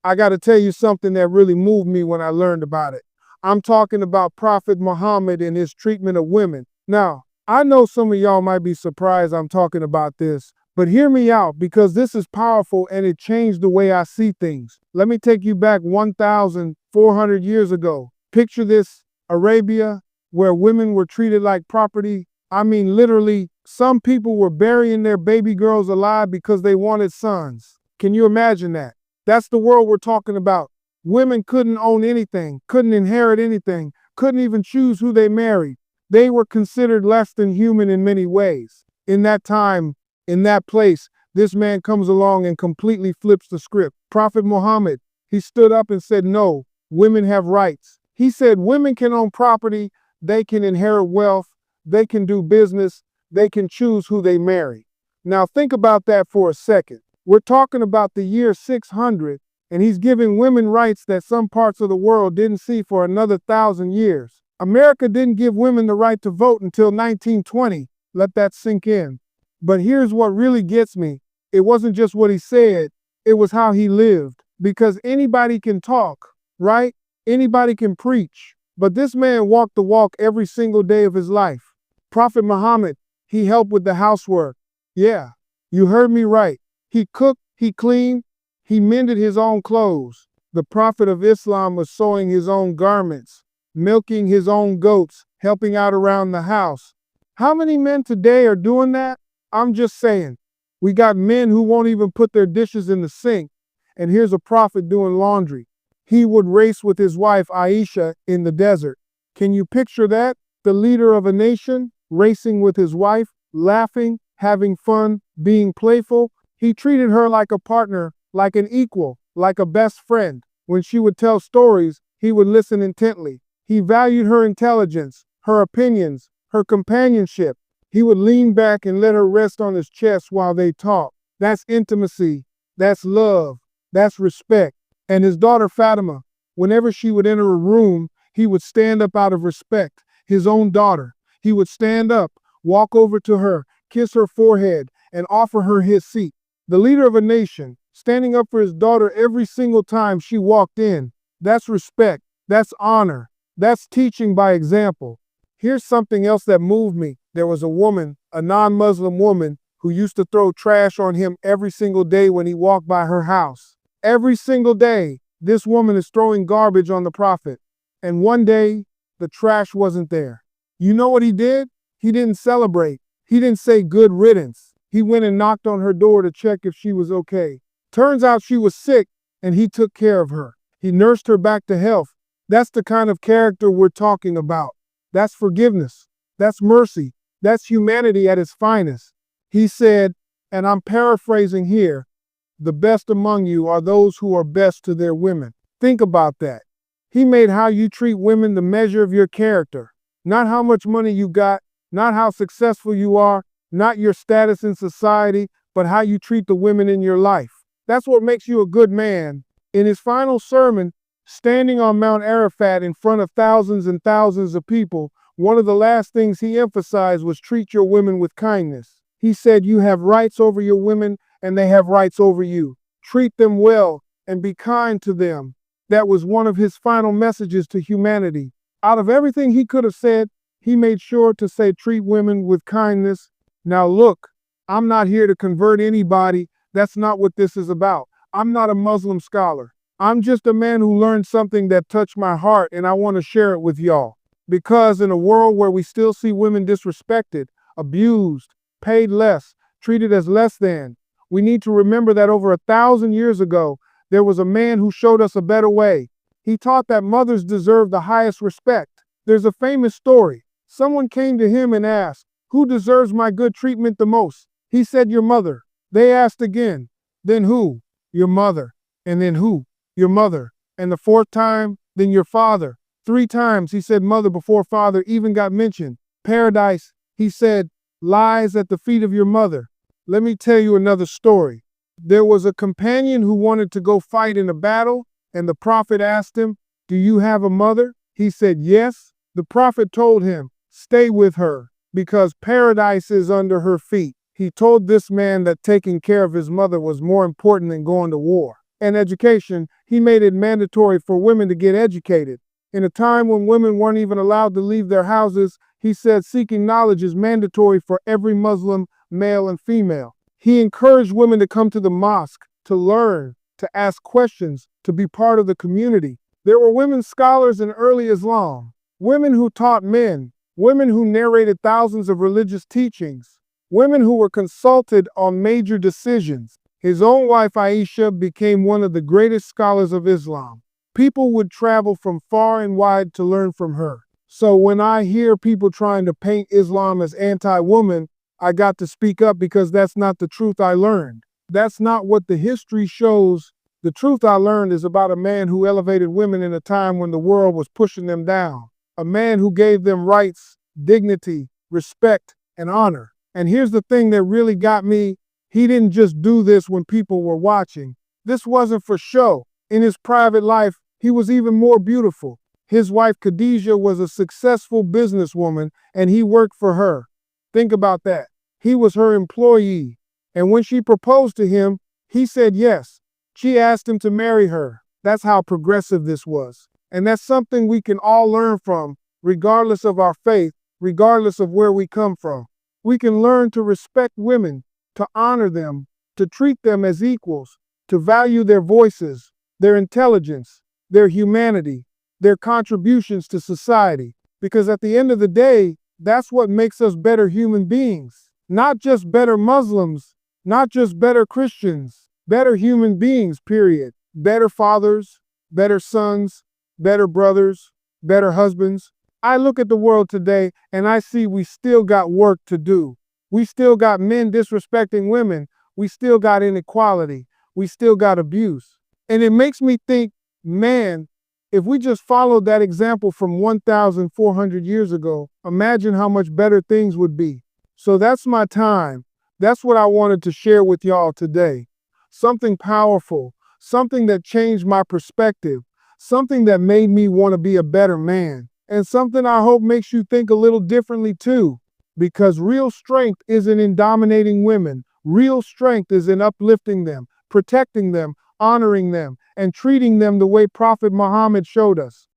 I got to tell you something that really moved me when I learned about it. I'm talking about Prophet Muhammad and his treatment of women. Now, I know some of y'all might be surprised I'm talking about this, but hear me out because this is powerful and it changed the way I see things. Let me take you back 1,400 years ago. Picture this, Arabia, where women were treated like property. I mean, literally, some people were burying their baby girls alive because they wanted sons. Can you imagine that? That's the world we're talking about. Women couldn't own anything, couldn't inherit anything, couldn't even choose who they married. They were considered less than human in many ways. In that time, in that place, this man comes along and completely flips the script. Prophet Muhammad, he stood up and said, no, women have rights. He said women can own property, they can inherit wealth, they can do business, they can choose who they marry. Now think about that for a second. We're talking about the year 600, and he's giving women rights that some parts of the world didn't see for another 1,000 years. America didn't give women the right to vote until 1920. Let that sink in. But here's what really gets me. It wasn't just what he said, it was how he lived. Because anybody can talk, right? Anybody can preach. But this man walked the walk every single day of his life. Prophet Muhammad, he helped with the housework. Yeah, you heard me right. He cooked, he cleaned, he mended his own clothes. The Prophet of Islam was sewing his own garments, milking his own goats, helping out around the house. How many men today are doing that? I'm just saying. We got men who won't even put their dishes in the sink. And here's a prophet doing laundry. He would race with his wife Aisha in the desert. Can you picture that? The leader of a nation racing with his wife, laughing, having fun, being playful. He treated her like a partner, like an equal, like a best friend. When she would tell stories, he would listen intently. He valued her intelligence, her opinions, her companionship. He would lean back and let her rest on his chest while they talked. That's intimacy. That's love. That's respect. And his daughter Fatima, whenever she would enter a room, he would stand up out of respect. His own daughter. He would stand up, walk over to her, kiss her forehead, and offer her his seat. The leader of a nation, standing up for his daughter every single time she walked in. That's respect. That's honor. That's teaching by example. Here's something else that moved me. There was a woman, a non-Muslim woman, who used to throw trash on him every single day when he walked by her house. Every single day, this woman is throwing garbage on the prophet. And one day, the trash wasn't there. You know what he did? He didn't celebrate. He didn't say good riddance. He went and knocked on her door to check if she was okay. Turns out she was sick, and he took care of her. He nursed her back to health. That's the kind of character we're talking about. That's forgiveness. That's mercy. That's humanity at its finest. He said, and I'm paraphrasing here, the best among you are those who are best to their women. Think about that. He made how you treat women the measure of your character. Not how much money you got, not how successful you are, not your status in society, but how you treat the women in your life. That's what makes you a good man. In his final sermon, standing on Mount Arafat in front of thousands and thousands of people, one of the last things he emphasized was treat your women with kindness. He said you have rights over your women and they have rights over you. Treat them well and be kind to them. That was one of his final messages to humanity. Out of everything he could have said, he made sure to say treat women with kindness. Now look, I'm not here to convert anybody. That's not what this is about. I'm not a Muslim scholar. I'm just a man who learned something that touched my heart, and I want to share it with y'all. Because in a world where we still see women disrespected, abused, paid less, treated as less than, we need to remember that over 1,000 years ago, there was a man who showed us a better way. He taught that mothers deserve the highest respect. There's a famous story. Someone came to him and asked, who deserves my good treatment the most? He said, your mother. They asked again, then who? Your mother. And then who? Your mother. And the fourth time, then your father. 3 times he said mother before father even got mentioned. Paradise, he said, lies at the feet of your mother. Let me tell you another story. There was a companion who wanted to go fight in a battle, and the prophet asked him, do you have a mother? He said, yes. The prophet told him, stay with her, because paradise is under her feet. He told this man that taking care of his mother was more important than going to war. and education, he made it mandatory for women to get educated. In a time when women weren't even allowed to leave their houses, he said seeking knowledge is mandatory for every Muslim, male and female. He encouraged women to come to the mosque, to learn, to ask questions, to be part of the community. There were women scholars in early Islam, women who taught men, women who narrated thousands of religious teachings, women who were consulted on major decisions. His own wife Aisha became one of the greatest scholars of Islam. People would travel from far and wide to learn from her. So when I hear people trying to paint Islam as anti-woman, I got to speak up because that's not the truth I learned. That's not what the history shows. The truth I learned is about a man who elevated women in a time when the world was pushing them down. A man who gave them rights, dignity, respect, and honor. And here's the thing that really got me. He didn't just do this when people were watching. This wasn't for show. In his private life, he was even more beautiful. His wife Khadijah was a successful businesswoman, and he worked for her. Think about that. He was her employee. And when she proposed to him, he said yes. She asked him to marry her. That's how progressive this was. And that's something we can all learn from, regardless of our faith, regardless of where we come from. We can learn to respect women, to honor them, to treat them as equals, to value their voices, their intelligence, their humanity, their contributions to society. Because at the end of the day, that's what makes us better human beings. Not just better Muslims, not just better Christians, better human beings, period. Better fathers, better sons, better brothers, better husbands. I look at the world today and I see we still got work to do. We still got men disrespecting women. We still got inequality. We still got abuse. And it makes me think, man, if we just followed that example from 1,400 years ago, imagine how much better things would be. So that's my time. That's what I wanted to share with y'all today. Something powerful, something that changed my perspective, something that made me want to be a better man, and something I hope makes you think a little differently too. Because real strength isn't in dominating women. Real strength is in uplifting them, protecting them, honoring them, and treating them the way Prophet Muhammad showed us.